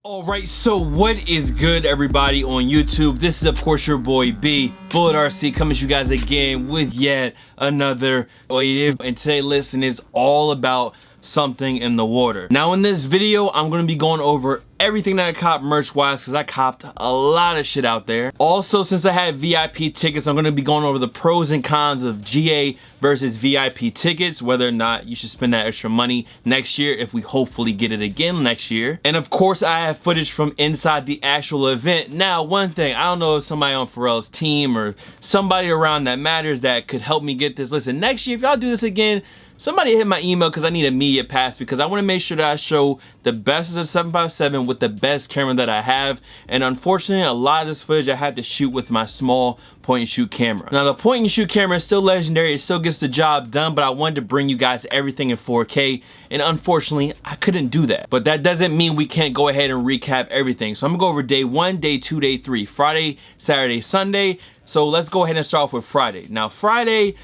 Alright, so what is good, everybody on YouTube? This is of course your boy B, Bullet RC, coming to you guys again with yet another video. And today, listen, is all about something in the water. Now in this video, I'm going to be going over everything that I copped merch wise, because I copped a lot of shit out there. Also, since I had VIP tickets, I'm going to be going over the pros and cons of GA versus VIP tickets, whether or not you should spend that extra money next year if we hopefully get it again next year. And of course, I have footage from inside the actual event. Now, one thing, I don't know if somebody on Pharrell's team or somebody around that matters that could help me get this. Listen, next year, if y'all do this again, somebody hit my email because I need a media pass, because I want to make sure that I show the best of the 757 with the best camera that I have. And unfortunately, a lot of this footage I had to shoot with my small point and shoot camera. Now the point and shoot camera is still legendary, it still gets the job done, but I wanted to bring you guys everything in 4K, and unfortunately I couldn't do that. But that doesn't mean we can't go ahead and recap everything. So I'm gonna go over day 1, day 2, day 3, Friday, Saturday, Sunday. So let's go ahead and start off with Friday. Now Friday,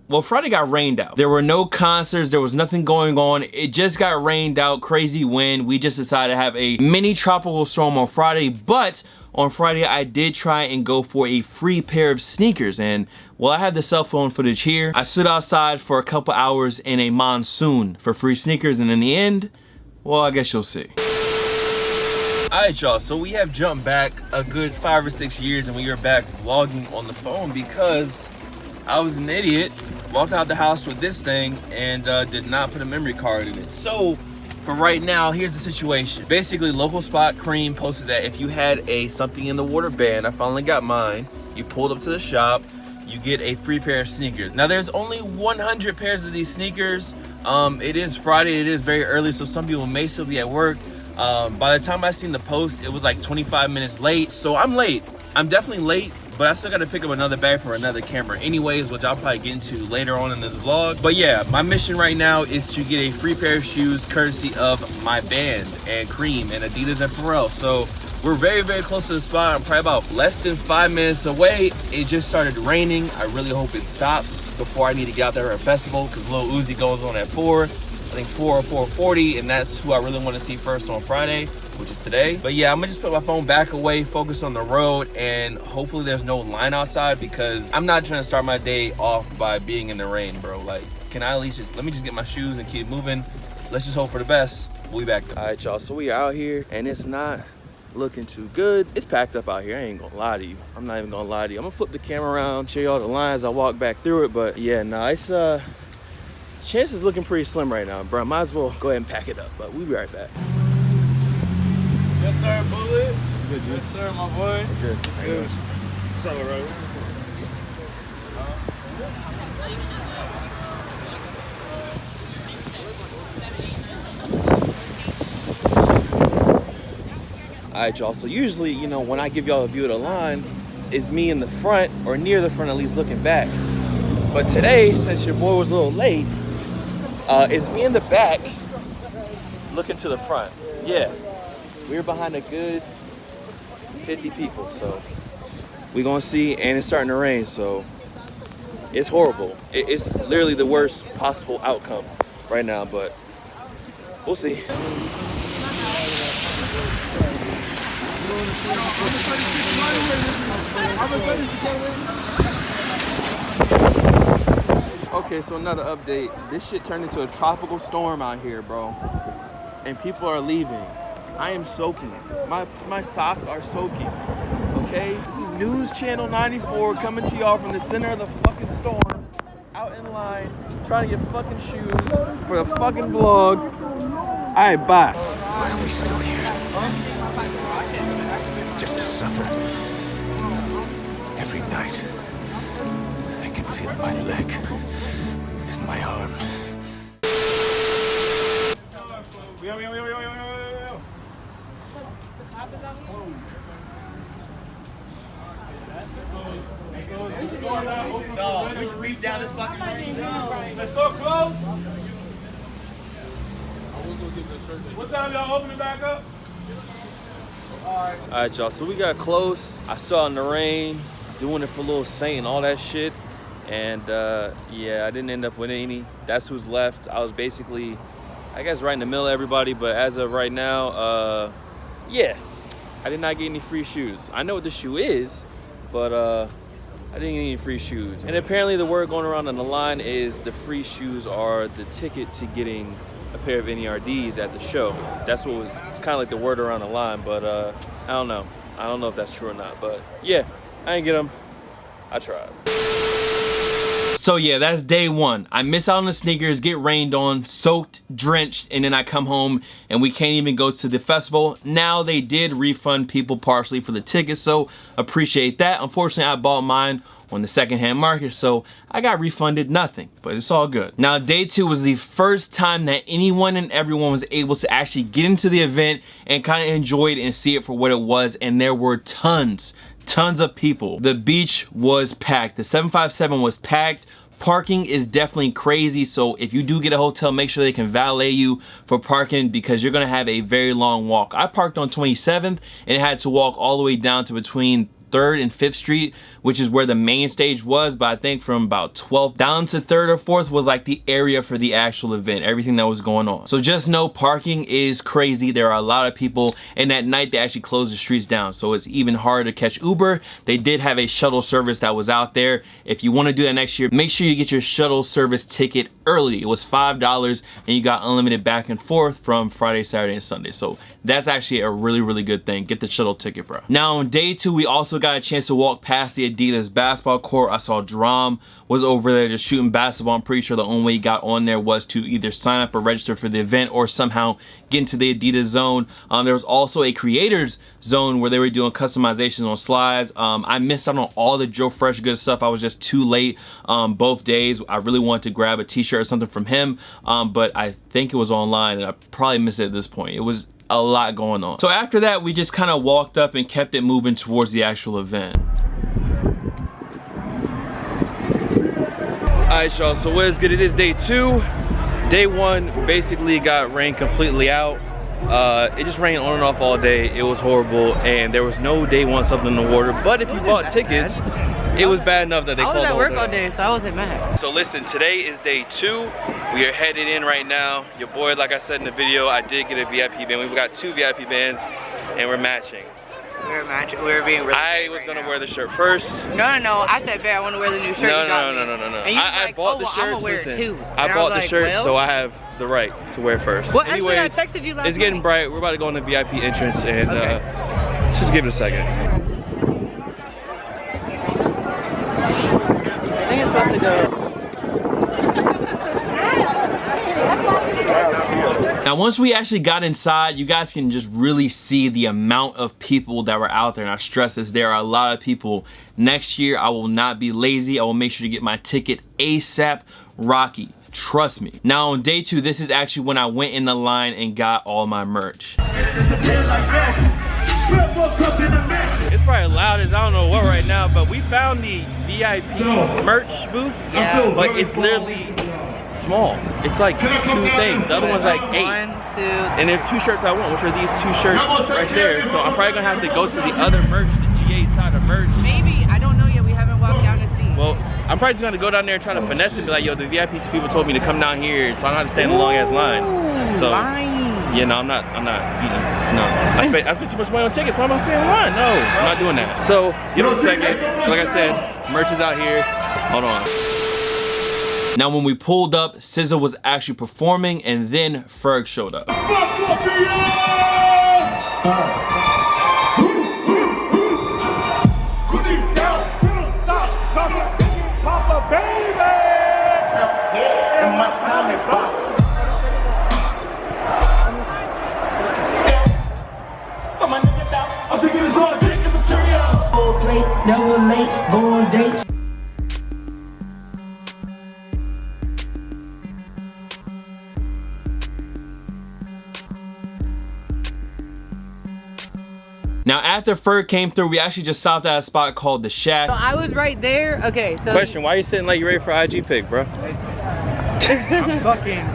well, Friday got rained out. There were no concerts, there was nothing going on. It just got rained out, crazy wind. We just decided to have a mini tropical storm on Friday, but on Friday I did try and go for a free pair of sneakers. And well, I have the cell phone footage here. I stood outside for a couple hours in a monsoon for free sneakers, and in the end, well, I guess you'll see. Alright y'all, so we have jumped back a good 5 or 6 years and we are back vlogging on the phone because I was an idiot, walked out the house with this thing and did not put a memory card in it. So for right now, here's the situation. Basically, local spot Cream posted that if you had a something in the water band, I finally got mine, you pulled up to the shop, you get a free pair of sneakers. Now there's only 100 pairs of these sneakers. It is Friday, it is very early, so some people may still be at work. By the time I seen the post, it was like 25 minutes late. So I'm late, I'm definitely late. But I still gotta pick up another bag for another camera anyways, which I'll probably get into later on in this vlog. But yeah, my mission right now is to get a free pair of shoes courtesy of my band and Cream and Adidas and Pharrell. So we're very, very close to the spot. I'm probably about less than 5 minutes away. It just started raining. I really hope it stops before I need to get out there at a festival, because Lil Uzi goes on at 4. I think 4 or 4:40, and that's who I really want to see first on Friday, which is today. But yeah, I'm gonna just put my phone back away, focus on the road, and hopefully there's no line outside, because I'm not trying to start my day off by being in the rain, bro. Like, can I at least let me just get my shoes and keep moving? Let's just hope for the best. We'll be back though. All right, y'all, so we out here and it's not looking too good. It's packed up out here, I ain't gonna lie to you. I'm not even gonna lie to you. I'm gonna flip the camera around, show y'all the lines, I walk back through it. But yeah, nah, it's chance is looking pretty slim right now, bro. Might as well go ahead and pack it up, but we'll be right back. Yes, sir, Bullet. It's good, dude. Yes, sir, my boy. It's good. It's good. What's up, bro? All right, y'all. So usually, you know, when I give y'all a view of the line, it's me in the front or near the front, at least looking back. But today, since your boy was a little late, it's me in the back looking to the front. Yeah, we're behind a good 50 people, so we're gonna see. And it's starting to rain, so it's horrible. It's literally the worst possible outcome right now, but we'll see. Okay, so another update. This shit turned into a tropical storm out here, bro. And people are leaving. I am soaking. My socks are soaking. Okay? This is News Channel 94 coming to y'all from the center of the fucking storm. Out in line, trying to get fucking shoes for the fucking vlog. Alright, bye. Why are we still here? Just to suffer. Every night, I can feel my leg and my arm. No, we just beat down this fucking rain. Let's go close. What time y'all open it back up? All right, y'all, so we got close. I saw in the rain, doing it for Lil Saint and all that shit. And yeah, I didn't end up with any. That's who's left. I I guess right in the middle of everybody, but as of right now, yeah, I did not get any free shoes. I know what the shoe is, but I didn't get any free shoes. And apparently the word going around on the line is the free shoes are the ticket to getting a pair of NERDs at the show. That's what was, it's kind of like the word around the line, but I don't know. I don't know if that's true or not, but yeah, I didn't get them. I tried. So yeah, that's day one. I miss out on the sneakers, get rained on, soaked, drenched, and then I come home and we can't even go to the festival. Now they did refund people partially for the tickets, so appreciate that. Unfortunately, I bought mine on the secondhand market, so I got refunded nothing, but it's all good. Now day two was the first time that anyone and everyone was able to actually get into the event and kind of enjoy it and see it for what it was, and there were tons of people. The beach was packed. The 757 was packed. Parking is definitely crazy, so if you do get a hotel, make sure they can valet you for parking because you're gonna have a very long walk. I parked on 27th and had to walk all the way down to between 3rd and 5th Street, which is where the main stage was, but I think from about 12th down to 3rd or 4th was like the area for the actual event, everything that was going on. So just know parking is crazy. There are a lot of people, and at night they actually close the streets down, so it's even harder to catch Uber. They did have a shuttle service that was out there. If you want to do that next year, make sure you get your shuttle service ticket early. It was $5 and you got unlimited back and forth from Friday, Saturday, and Sunday. So that's actually a really good thing. Get the shuttle ticket, bro. Now on day two, we also got a chance to walk past the Adidas basketball court. I saw Drum was over there just shooting basketball. I'm pretty sure the only way he got on there was to either sign up or register for the event or somehow get into the Adidas zone. There was also a creators zone where they were doing customizations on slides. I missed out on all the Joe Fresh good stuff. I was just too late both days. I really wanted to grab a t-shirt or something from him, but I think it was online and I probably missed it at this point. It was a lot going on. So after that, we just kind of walked up and kept it moving towards the actual event. Alright y'all, so what is good? It is day two. Day one basically got rained completely out. It just rained on and off all day. It was horrible, and there was no day one something in the water. But if you bought tickets, it was bad enough that they called. I was at work all day, so I wasn't mad. So listen, today is day two. We are headed in right now. Your boy, like I said in the video, I did get a VIP band. We've got 2 VIP bands, and we're matching. We're matching. We're being really I was gonna wear the shirt first. No. I said, "Babe, I want to wear the new shirt." No. And I bought the shirt. Listen, I bought the shirt, so I have the right to wear first. Well, anyways, actually, I texted you last night. It's getting bright. We're about to go in the VIP entrance, and just give it a second. I think it's about to go. Now once we actually got inside, you guys can just really see the amount of people that were out there, and I stress this, there are a lot of people. Next year I will not be lazy. I will make sure to get my ticket ASAP Rocky, trust me. Now on day two, this is actually when I went in the line and got all my merch. It's probably loud as I don't know what right now, but we found the VIP merch booth, but it's literally small. It's like 2 things. The other one's like 8. 1, 2. And there's 2 shirts I want, which are these 2 shirts right there. So I'm probably gonna have to go to the other merch, the GA side of merch. Maybe, I don't know yet. We haven't walked down to see. Well, I'm probably just gonna go down there and try to finesse it and be like, yo, the VIP people told me to come down here, so I don't have to stand in the long ass line. So yeah, no, I'm not, you know, no. I spent too much money on tickets. Why am I staying in line? No, I'm not doing that. So give us a second. Like I said, merch is out here. Hold on. Now when we pulled up, SZA was actually performing, and then Ferg showed up. Never late, go on dates. Now after Ferg came through, we actually just stopped at a spot called The Shack. So I was right there. Okay, so question, why are you sitting like you ready for IG pic, bro? I'm fucking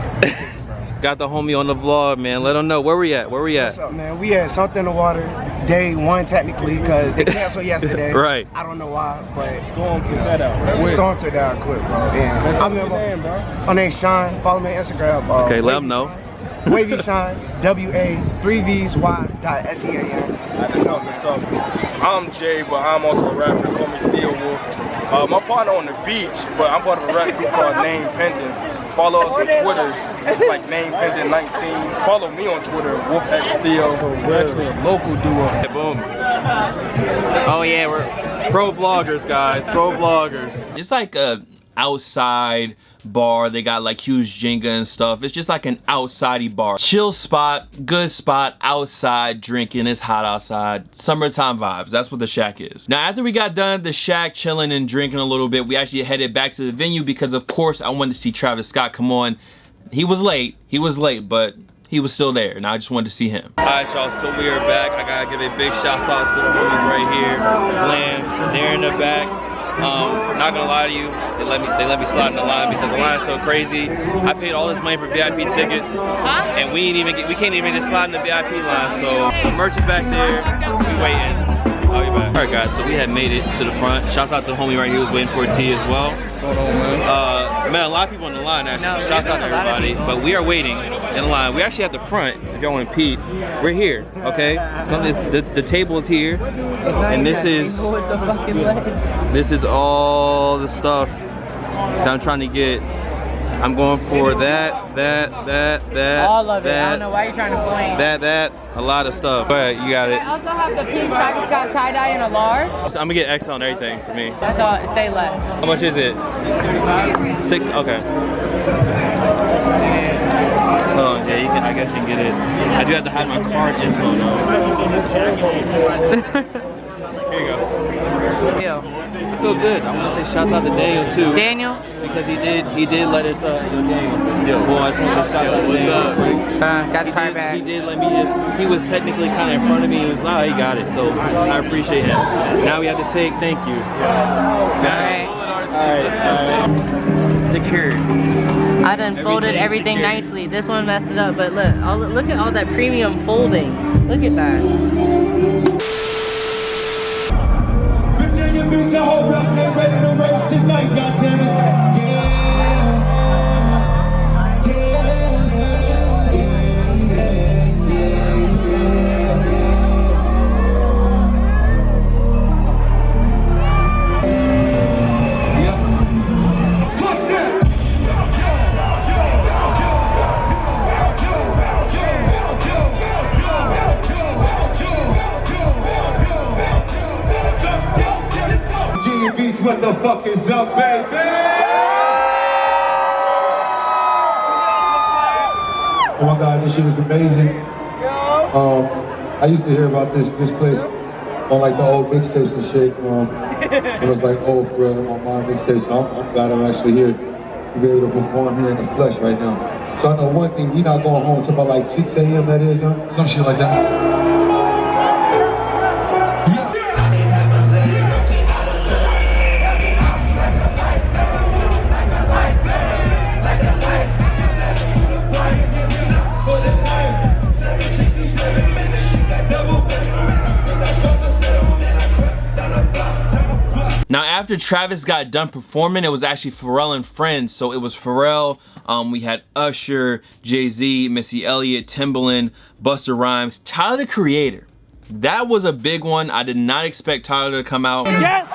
got the homie on the vlog, man. Let them know where we at. Where we at? What's up, man? We at Something in the Water, day 1 technically, because they canceled yesterday. Right. I don't know why, but Storm took that out. Storm took that out quick, bro. And What's your name, bro? My name's Sean. Follow me on Instagram. Okay, let them know. Wavy Shine, WA3VSY.SEAN. Let's talk. I'm Jay, but I'm also a rapper. Call me Theo Wolf. My partner on the beach, but I'm part of a rap group called Name Pendant. Follow us on Twitter. It's like Name Pendant 19. Follow me on Twitter, WolfX Theo. We're actually a local duo. Boom. Oh yeah, we're pro vloggers, guys. Pro vloggers. It's like a outside bar. They got like huge Jenga and stuff. It's just like an outside-y bar. Chill spot, good spot, outside drinking. It's hot outside. Summertime vibes. That's what the shack is. Now after we got done at the shack chilling and drinking a little bit, we actually headed back to the venue because of course I wanted to see Travis Scott come on. He was late, but he was still there and I just wanted to see him. Alright y'all, so we are back. I gotta give a big shout out to the homies right here. Glenn, they're in the back. Not gonna lie to you, they let me slide in the line because the line is so crazy. I paid all this money for VIP tickets, and we can't even just slide in the VIP line. So the merch is back there. We waiting. I'll be back. All right, guys. So we had made it to the front. Shouts out to the homie right here who's waiting for a tea as well. Hold on, man. Met a lot of people on the line actually. Shouts out to everybody. But we are waiting in line. We actually at the front. If y'all want to peek, we're here. Okay. So the table is here, and this is all the stuff that I'm trying to get. I'm going for that. All of it. I don't know why you're trying to point. That. A lot of stuff. But you got it. I also have the pink Travis Scott tie-dye in a large. So I'm gonna get X on everything for me. That's all. Say less. How much is it? 6. Okay. Hold on, yeah, I guess you can get it. I do have to hide my card info though. Here you go. Ew. I feel good. I want to say shouts out to Daniel too. Daniel? Because he did let us Daniel. Well, I just want to say shouts out to Daniel. Got the card back. He did let me he was technically kind of in front of me. He was like, oh, he got it. So I appreciate him. Now we have to take, thank you. Alright. Secured. I done folded everything nicely. This one messed it up, but look at all that premium folding. Look at that. Virginia Beach, I hope y'all came ready to race tonight, goddammit. Beach, what the fuck is up, baby? Oh my God, this shit is amazing. I used to hear about this place on like the old mixtapes and shit. It was like old for on my mixtapes. So I'm glad I'm actually here to be able to perform here in the flesh right now. So I know one thing, we not going home until about like 6 a.m. that is, huh? Some shit like that. Now after Travis got done performing, it was actually Pharrell and Friends. So it was Pharrell, we had Usher, Jay-Z, Missy Elliott, Timbaland, Busta Rhymes, Tyler the Creator. That was a big one. I did not expect Tyler to come out. Yes!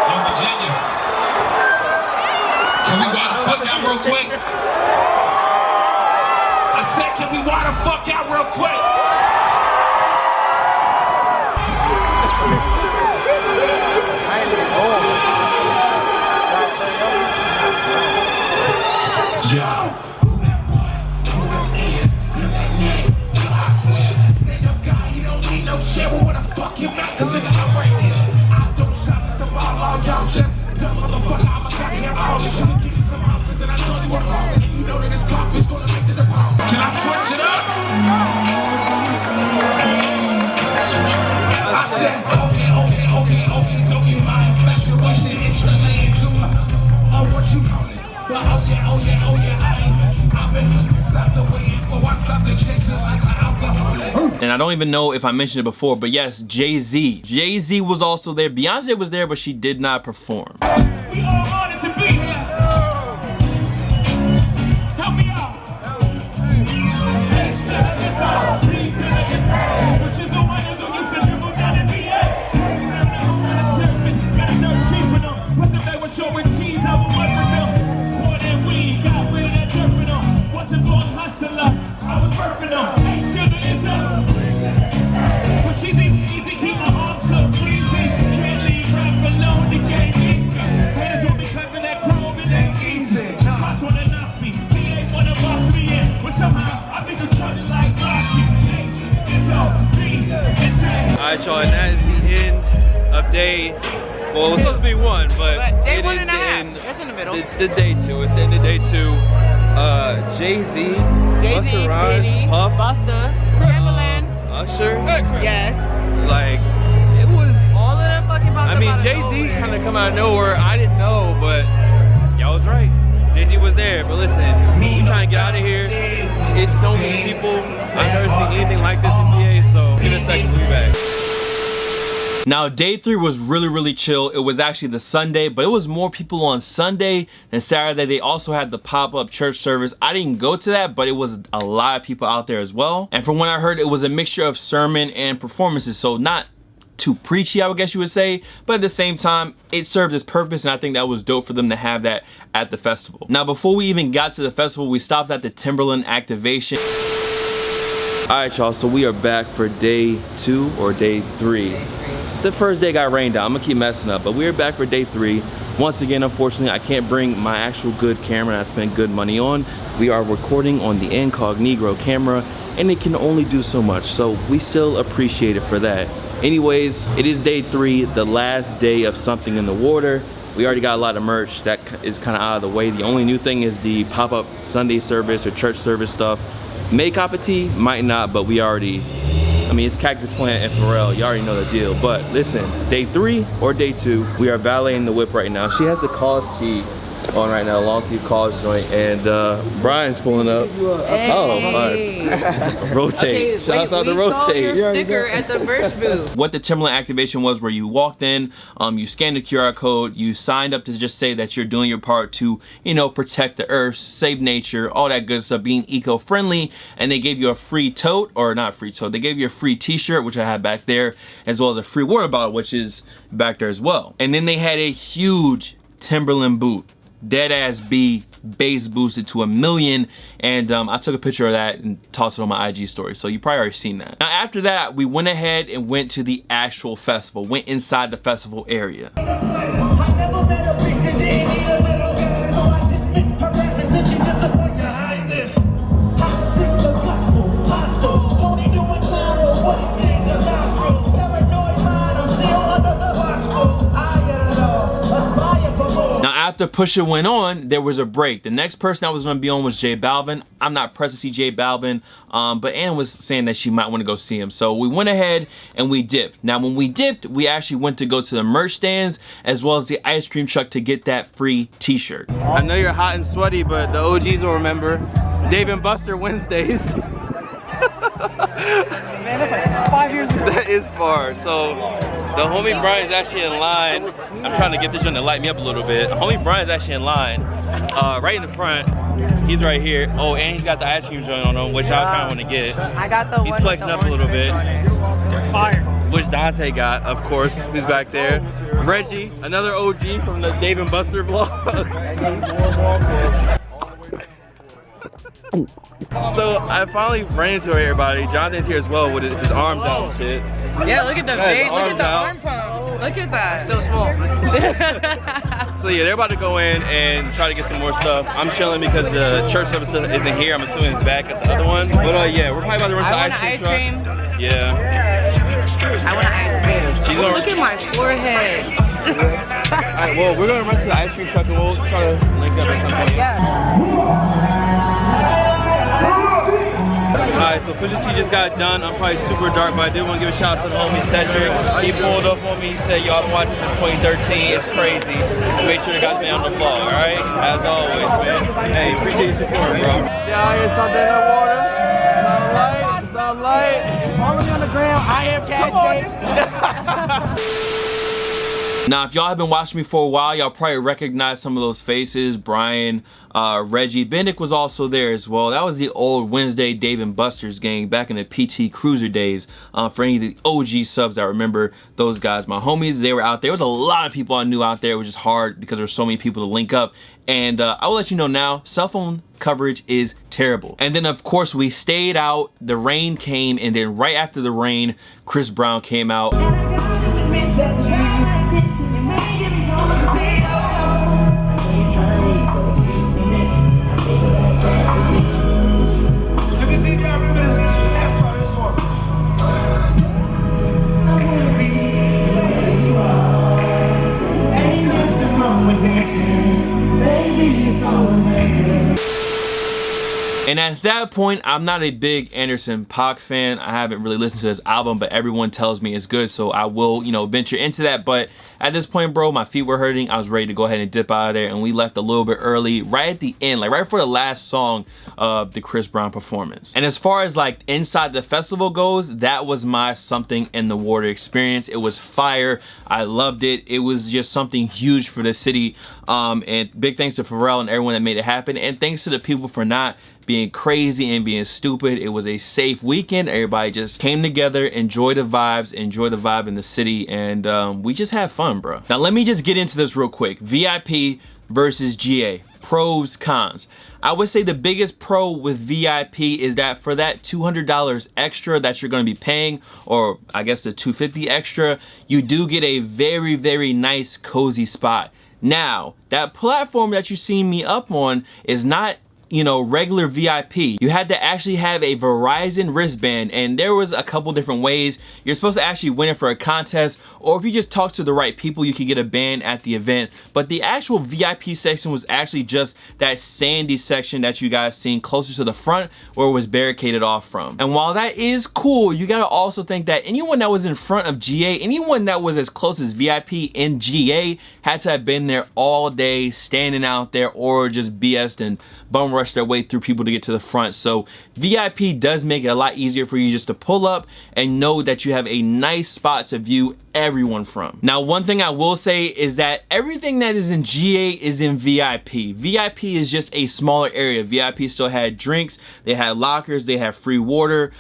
Yo, Virginia, can we wild the fuck out real quick? I said, can we wild the fuck out real quick? Yo, who's that boy? I swear, stand-up guy, he don't need no chair, but what the fuck you at? Cause nigga, I'm right here. I don't shop at the ball, all y'all just dumb motherfucker. I'm a goddamn artist. I'll give you some hoppers, and I told you I'm lost. And you know that this garbage gonna make the deposit. Can I switch it up? I said, okay, don't get my infatuation interlaying to what you call it. But oh yeah, I ain't met you. I've been looking, stopped the waiting for, I stopped the chasing like an alcoholic. And I don't even know if I mentioned it before, but yes, Jay-Z. Jay-Z was also there. Beyonce was there, but she did not perform. We all wanted to be here. Help me out. Let's set it up. Lead to the guitar. Which is the one who used to dribble down in the air. Got no cheaping them. Put the bag with short cheese. I will work with them. More than we got rid of that jerk with them. Wasn't born hustlers. I was working them. Hey, sugar is up. But she's easy. Keep my arms so breezy. Can't leave rap alone. The game needs me. Haters will be clapping that chrome. It ain't easy. Cops wanna knock me. PAs wanna box me in. But somehow I think I'm trying to like Rocky. Hey, it's all me. It's a Alright, y'all, and that is the end of day. Well, it was supposed to be one, but day it one is and a the half. end. That's in the middle. The day two. It's the end of day two. Jay-Z, Busta Rhymes, Puff, Busta, Timbaland, Usher. yes. Like, it was. All of them fucking popped I up mean, out of Jay-Z nowhere. kind of come out of nowhere. I didn't know, but y'all was right. Jay-Z was there. But listen, we trying to get out of here. It's so many people. I've never seen anything like this in PA, so give it a second, we'll be back. Now, day 3 was really chill. It was actually the Sunday, but it was more people on Sunday than Saturday. They also had the pop-up church service. I didn't go to that, but it was a lot of people out there as well. And from what I heard, it was a mixture of sermon and performances. So not too preachy, I would guess you would say, but at the same time, it served its purpose, and I think that was dope for them to have that at the festival. Now, before we even got to the festival, we stopped at the Timberland activation. All right, y'all, so we are back for day 2 or day 3. The first day got rained out. I'm gonna keep messing up, but we're back for day 3. Once again, unfortunately, I can't bring my actual good camera I spent good money on. We are recording on the incognito camera, and it can only do so much, so we still appreciate it for that. Anyways, it is day 3, the last day of Something in the Water. We already got a lot of merch that is kind of out of the way. The only new thing is the pop-up Sunday service or church service stuff. May cop a tea, might not, but we already, I mean, it's Cactus Plant and Pharrell, you already know the deal. But listen, day 3 or day 2, we are valeting the whip right now. She has a cause tee on right now, long sleeve cause joint, and Brian's pulling up. Hey. Oh, rotate. Shouts out to Rotate. Your sticker at the merch booth. What the Timberland activation was, where you walked in, you scanned the QR code, you signed up to just say that you're doing your part to, you know, protect the earth, save nature, all that good stuff, being eco-friendly, and they gave you a free tote, or not free tote, they gave you a free t-shirt, which I have back there, as well as a free water bottle, which is back there as well. And then they had a huge Timberland boot. Dead ass B, bass boosted to 1,000,000, and I took a picture of that and tossed it on my IG story, so you probably already seen that. Now after that, we went ahead and went to the actual festival, went inside the festival area. I never met a bitch that didn't need a little, so I dismiss her ass until she disappoints your highness. I speak the gospel, hostile, only doing time for what it takes to nostrils. Paranoid mind, I'm still under the watchful. I get it all, aspire for more. Now after Pusha went on, there was a break. The next person I was gonna be on was J Balvin. I'm not pressed to see J Balvin, but Ann was saying that she might wanna go see him. So we went ahead and we dipped. Now when we dipped, we actually went to go to the merch stands as well as the ice cream truck to get that free t-shirt. I know you're hot and sweaty, but the OGs will remember. Dave and Buster Wednesdays. Man, that's like 5 years ago. That is far. So the homie Brian's actually in line. I'm trying to get this one to light me up a little bit. The homie Brian's actually in line, right in the front. He's right here. Oh, and he's got the ice cream joint on him, which I kind of want to get. I got the He's one flexing with up the a little bit. It's fire. Which Dante got, of course. Who's back there? Reggie, another OG from the Dave and Buster vlog. So I finally ran into everybody. Jonathan's here as well with his arms out and shit. Yeah, look at the Got his big, look at arms the out. arm pump. Look at that. So small. So yeah, they're about to go in and try to get some more stuff. I'm chilling because the church service isn't here. I'm assuming it's back at the other one. But yeah, we're probably about to run to the ice cream truck. Yeah. I want an ice cream. She's Oh, gonna- look at my forehead. Alright, well, we're gonna run to the ice cream truck and we'll try to link up at some point. Yeah. Alright, so Pusha T just got done. I'm probably super dark, but I did want to give a shout out to the homie Cedric. He pulled up on me. He said, yo, I've been watching since 2013. It's crazy. Make sure you got me on the vlog, alright? As always, man. Hey, appreciate your support, bro. Yeah, here's something in the water. Sunlight, sunlight. the gram. I am Cash. Now, if y'all have been watching me for a while, y'all probably recognize some of those faces. Brian, Reggie, Bendick was also there as well. That was the old Wednesday Dave and Buster's gang back in the PT Cruiser days. For any of the OG subs that remember those guys, my homies, they were out there. There was a lot of people I knew out there. It was just hard because there were so many people to link up. And I will let you know now, cell phone coverage is terrible. And then of course we stayed out, the rain came, and then right after the rain, Chris Brown came out. And at that point, I'm not a big Anderson .Paak fan. I haven't really listened to this album, but everyone tells me it's good, so I will, you know, venture into that. But at this point, bro, my feet were hurting. I was ready to go ahead and dip out of there, and we left a little bit early, right at the end, like right before the last song of the Chris Brown performance. And as far as like inside the festival goes, that was my something in the water experience. It was fire. I loved it. It was just something huge for the city. And big thanks to Pharrell and everyone that made it happen. And thanks to the people for not being crazy and being stupid. It was a safe weekend. Everybody just came together, enjoy the vibes, enjoy the vibe in the city, and we just had fun, bro. Now let me just get into this real quick. VIP versus GA, pros, cons. I would say the biggest pro with VIP is that for that $200 extra that you're going to be paying, or I guess the $250 extra, you do get a very, very nice cozy spot. Now, that platform that you see me up on is not, you know, regular VIP. You had to actually have a Verizon wristband, and there was a couple different ways. You're supposed to actually win it for a contest, or if you just talk to the right people, you could get a band at the event. But the actual VIP section was actually just that sandy section that you guys seen closer to the front where it was barricaded off from. And while that is cool, you gotta also think that anyone that was in front of GA, anyone that was as close as VIP in GA had to have been there all day, standing out there, or just BS'd and bum rush their way through people to get to the front. So VIP does make it a lot easier for you just to pull up and know that you have a nice spot to view everyone from. Now, one thing I will say is that everything that is in GA is in VIP. VIP is just a smaller area. VIP still had drinks, they had lockers, they had free water,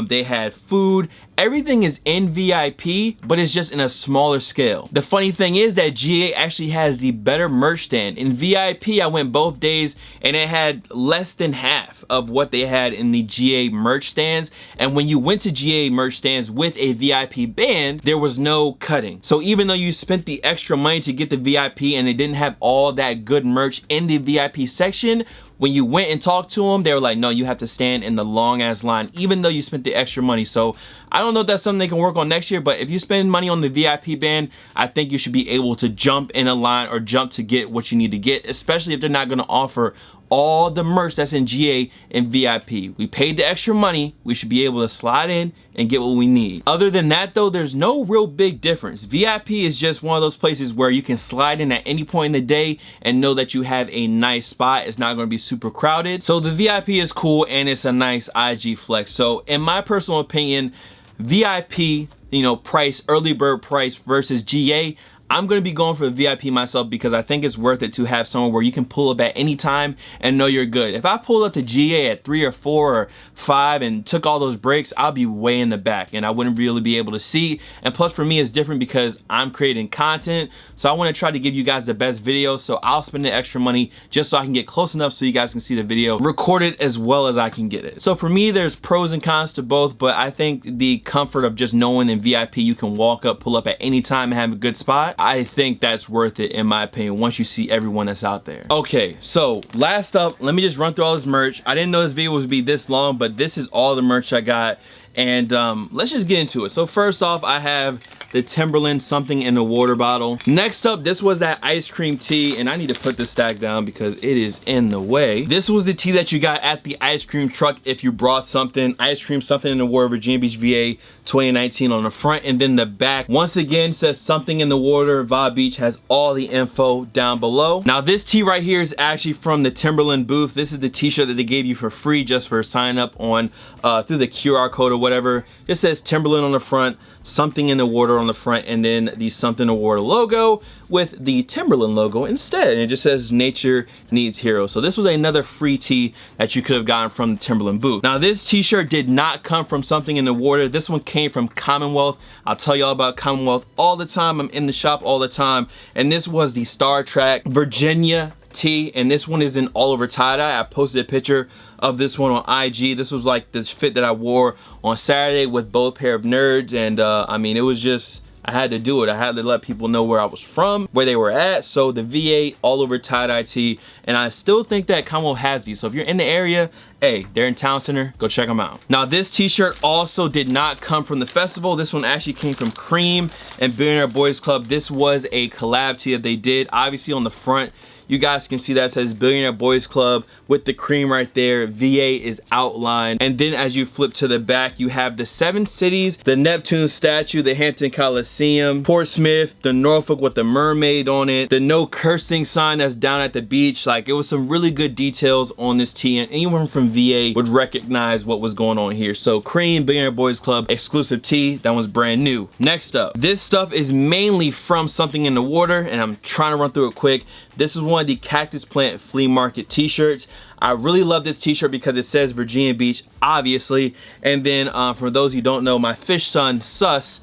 they had food. Everything is in VIP, but it's just in a smaller scale. The funny thing is that GA actually has the better merch stand. In VIP, I went both days and it had less than half of what they had in the GA merch stands. And when you went to GA merch stands with a VIP band, there was no cutting. So even though you spent the extra money to get the VIP and they didn't have all that good merch in the VIP section, when you went and talked to them, they were like, no, you have to stand in the long ass line, even though you spent the extra money. So I don't know if that's something they can work on next year, but if you spend money on the VIP band, I think you should be able to jump in a line or jump to get what you need to get, especially if they're not gonna offer all the merch that's in GA and VIP. We paid the extra money, we should be able to slide in and get what we need. Other than that though, there's no real big difference. VIP is just one of those places where you can slide in at any point in the day and know that you have a nice spot. It's not gonna be super crowded. So the VIP is cool and it's a nice IG flex. So in my personal opinion, VIP, you know, price, early bird price versus GA, I'm gonna be going for the VIP myself because I think it's worth it to have somewhere where you can pull up at any time and know you're good. If I pulled up to GA at 3 or 4 or 5 and took all those breaks, I'll be way in the back and I wouldn't really be able to see. And plus for me, it's different because I'm creating content. So I wanna try to give you guys the best video. So I'll spend the extra money just so I can get close enough so you guys can see the video recorded as well as I can get it. So for me, there's pros and cons to both, but I think the comfort of just knowing in VIP, you can walk up, pull up at any time and have a good spot, I think that's worth it in my opinion once you see everyone that's out there. Okay, so last up, let me just run through all this merch. I didn't know this video would be this long, but this is all the merch I got. And let's just get into it. So first off, I have the Timberland something in a water bottle. Next up, this was that ice cream tea, and I need to put this stack down because it is in the way. This was the tea that you got at the ice cream truck if you brought something. Ice cream something in the water, Virginia Beach, VA. 2019 on the front, and then the back once again says Something in the Water. Vibe Beach has all the info down below. Now this tee right here is actually from the Timberland booth. This is the t-shirt that they gave you for free just for sign up on through the QR code or whatever. It says Timberland on the front, Something in the Water on the front, and then the Something in the Water logo with the Timberland logo instead, and it just says Nature Needs Heroes. So this was another free tee that you could have gotten from the Timberland booth. Now this t-shirt did not come from Something in the Water. This one came from Commonwealth. I'll tell y'all about Commonwealth all the time. I'm in the shop all the time, and this was the Star Trek Virginia tee, and this one is in all over tie-dye. I posted a picture of this one on IG. This was like the fit that I wore on Saturday with both pair of nerds, and I mean, it was just, I had to do it. I had to let people know where I was from, where they were at. So the V8 all over tie-dye tee, and I still think that Commonwealth has these. So if you're in the area, hey, they're in Town Center, go check them out. Now this t-shirt also did not come from the festival. This one actually came from Cream and Billionaire Boys Club. This was a collab tee that they did. Obviously on the front, you guys can see that it says Billionaire Boys Club with the cream right there. VA is outlined. And then as you flip to the back, you have the 7 cities, the Neptune statue, the Hampton Coliseum, Portsmouth, the Norfolk with the mermaid on it, the no cursing sign that's down at the beach. Like, it was some really good details on this tee, and anyone from VA would recognize what was going on here. So Cream, Billionaire Boys Club, exclusive tee, that one's brand new. Next up, this stuff is mainly from Something in the Water, and I'm trying to run through it quick. This is one of the Cactus Plant Flea Market t-shirts. I really love this t-shirt because it says Virginia Beach, obviously. And then for those who don't know, my fish son, Sus,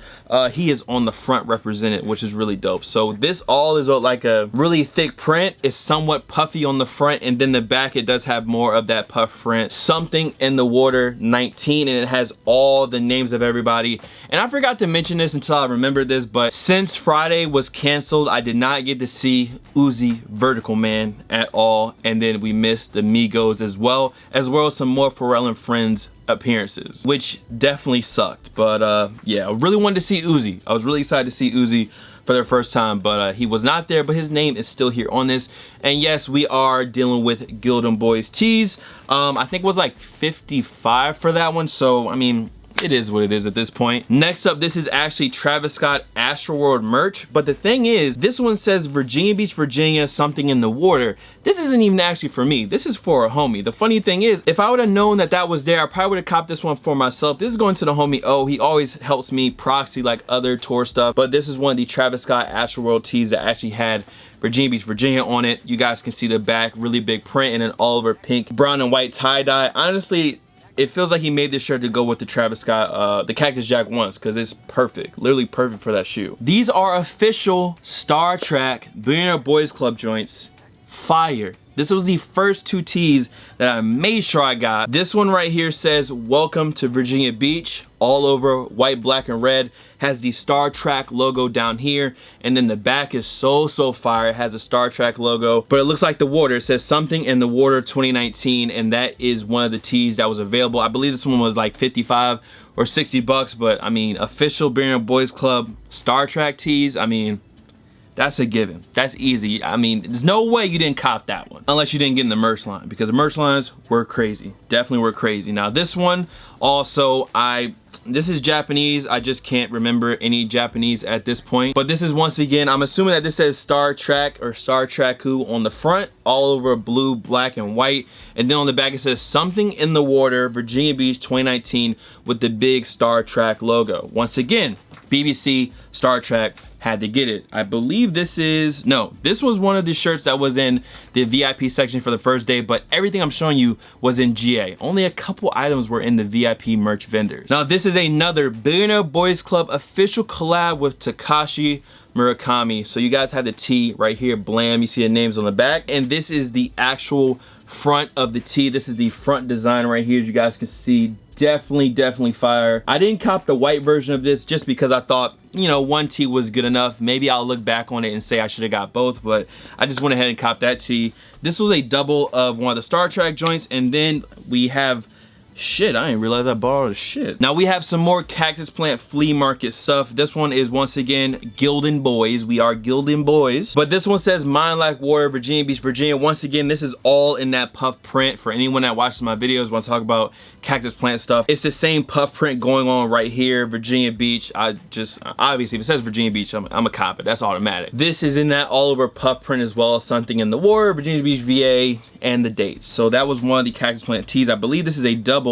he is on the front represented, which is really dope. So this all is like a really thick print. It's somewhat puffy on the front, and then the back, it does have more of that puff print. Something in the Water 19, and it has all the names of everybody. And I forgot to mention this until I remembered this, but since Friday was canceled, I did not get to see Uzi Vertical Man at all. And then we missed the Migos as well as some more Pharrell and Friends appearances, which definitely sucked. But yeah, I really wanted to see Uzi. I was really excited to see Uzi for their first time, but he was not there, but his name is still here on this. And yes, we are dealing with Gildan Boys tees. I think it was like 55 for that one, so I mean, it is what it is at this point. Next up, this is actually Travis Scott Astroworld merch, but the thing is, this one says Virginia Beach, Virginia, Something in the Water. This isn't even actually for me. This is for a homie. The funny thing is, if I would have known that that was there, I probably would have copped this one for myself. This is going to the homie O. He always helps me proxy like other tour stuff, but this is one of the Travis Scott Astroworld tees that actually had Virginia Beach, Virginia on it. You guys can see the back, really big print, and an all over pink, brown and white tie-dye. Honestly, it feels like he made this shirt to go with the Travis Scott, the Cactus Jack once, because it's perfect, literally perfect for that shoe. These are official Star Trek Billionaire Boys Club joints. Fire. This was the first 2 tees that I made sure I got. This one right here says Welcome to Virginia Beach, all over white, black, and red. Has the Star Trek logo down here, and then the back is so fire. It has a Star Trek logo, but it looks like the water. It says Something in the Water 2019, and that is one of the tees that was available. I believe this one was like 55 or 60 bucks, but I mean, official Billionaire Boys Club Star Trek tees, I mean, that's a given. That's easy. I mean, there's no way you didn't cop that one unless you didn't get in the merch line, because the merch lines were crazy. Definitely were crazy. Now this one also, this is Japanese. I just can't remember any Japanese at this point, but this is, once again, I'm assuming that this says Star Trek or Star Treku on the front, all over blue, black, and white, and then on the back it says Something in the Water, Virginia Beach 2019, with the big Star Trek logo. Once again, BBC, Star Trek, had to get it. I believe this is, no, this was one of the shirts that was in the VIP section for the first day, but everything I'm showing you was in GA. Only a couple items were in the VIP merch vendors. Now this is another Billionaire Boys Club official collab with Takashi Murakami. So you guys have the tee right here, Blam, you see the names on the back, and this is the actual front of the tee. This is the front design right here, as you guys can see. Definitely fire. I didn't cop the white version of this just because I thought, you know, one tee was good enough. Maybe I'll look back on it and say I should have got both, but I just went ahead and copped that tee. This was a double of one of the Star Trek joints, and then we have Shit, I didn't realize I borrowed a shit. Now we have some more cactus plant flea market stuff. This one is once again Gildan Boys. We are Gildan Boys. But this one says Mine Like Water, Virginia Beach, Virginia. Once again, this is all in that puff print. For anyone that watches my videos when I talk about cactus plant stuff, it's the same puff print going on right here, Virginia Beach. I just, obviously if it says Virginia Beach, I'm a cop it. That's automatic. This is in that all over puff print as well. Something in the Water, Virginia Beach, VA, and the dates. So that was one of the cactus plant tees. I believe this is a double.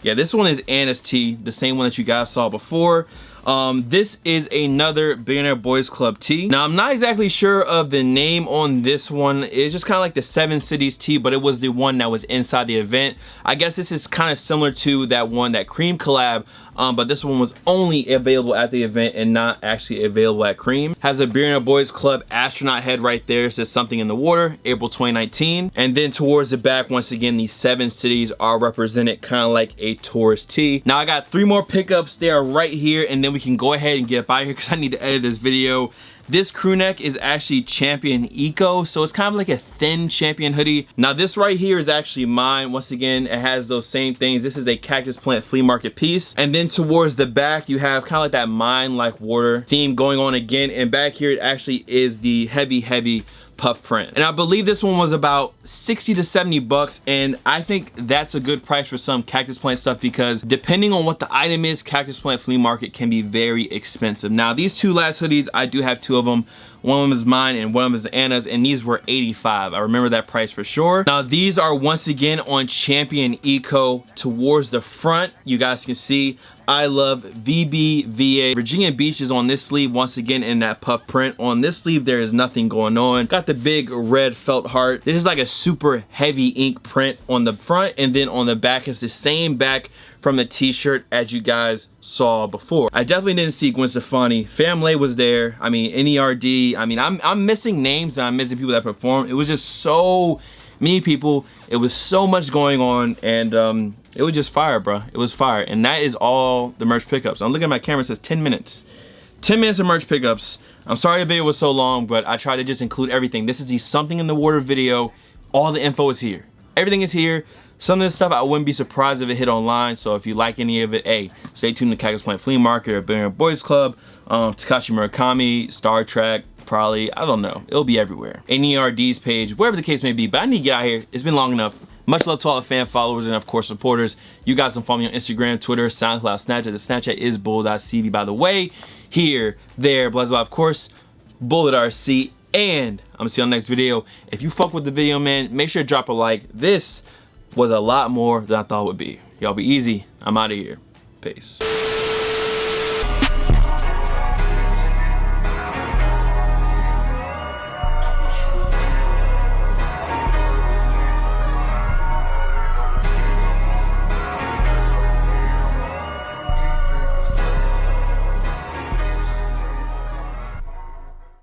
Yeah, this one is Anna's tee, the same one that you guys saw before. This is another Billionaire Boys Club tee. Now I'm not exactly sure of the name on this one. It's just kind of like the 7 Cities tee, but it was the one that was inside the event. I guess this is kind of similar to that one, that Cream collab, but this one was only available at the event and not actually available at Cream. Has a Billionaire Boys Club astronaut head right there. It says Something in the Water, April 2019. And then towards the back, once again, these 7 cities are represented kind of like a tourist tee. Now I got 3 more pickups. They are right here, and then we can go ahead and get up out of here because I need to edit this video. This crew neck is actually Champion Eco, so it's kind of like a thin Champion hoodie. Now this right here is actually mine. Once again, it has those same things. This is a cactus plant flea market piece. And then towards the back, you have kind of like that Mine Like Water theme going on again. And back here, it actually is the heavy puff print. And I believe this one was about 60 to 70 bucks, and I think that's a good price for some cactus plant stuff because depending on what the item is, cactus plant flea market can be very expensive. Now these 2 last hoodies, I do have 2 of them. One of them is mine and one of them is Anna's, and these were 85. I remember that price for sure. Now these are once again on Champion Eco. Towards the front, you guys can see I love VBVA. Virginia Beach is on this sleeve once again in that puff print. On this sleeve there is nothing going on. Got the big red felt heart. This is like a super heavy ink print on the front, and then on the back it's the same back from the t-shirt as you guys saw before. I definitely didn't see Gwen Stefani. Family was there. I mean, NERD. I mean, I'm missing names and I'm missing people that performed. It was just so many people. It was so much going on, and it was just fire, bro. It was fire. And that is all the merch pickups. I'm looking at my camera, it says 10 minutes. 10 minutes of merch pickups. I'm sorry the video was so long, but I tried to just include everything. This is the Something in the Water video. All the info is here. Everything is here. Some of this stuff I wouldn't be surprised if it hit online. So if you like any of it, hey, stay tuned to Cactus Plant Flea Market or Billionaire Boys Club, Takashi Murakami, Star Trek, probably, I don't know. It'll be everywhere. NERD's page, wherever the case may be. But I need to get out here. It's been long enough. Much love to all the fan followers and of course supporters. You guys can follow me on Instagram, Twitter, SoundCloud, Snapchat. The Snapchat is bull.cv, by the way. Here, there, blah, blah, of course, bullet.rc. And I'm gonna see you on the next video. If you fuck with the video, man, make sure to drop a like. This was a lot more than I thought it would be. Y'all be easy. I'm out of here. Peace.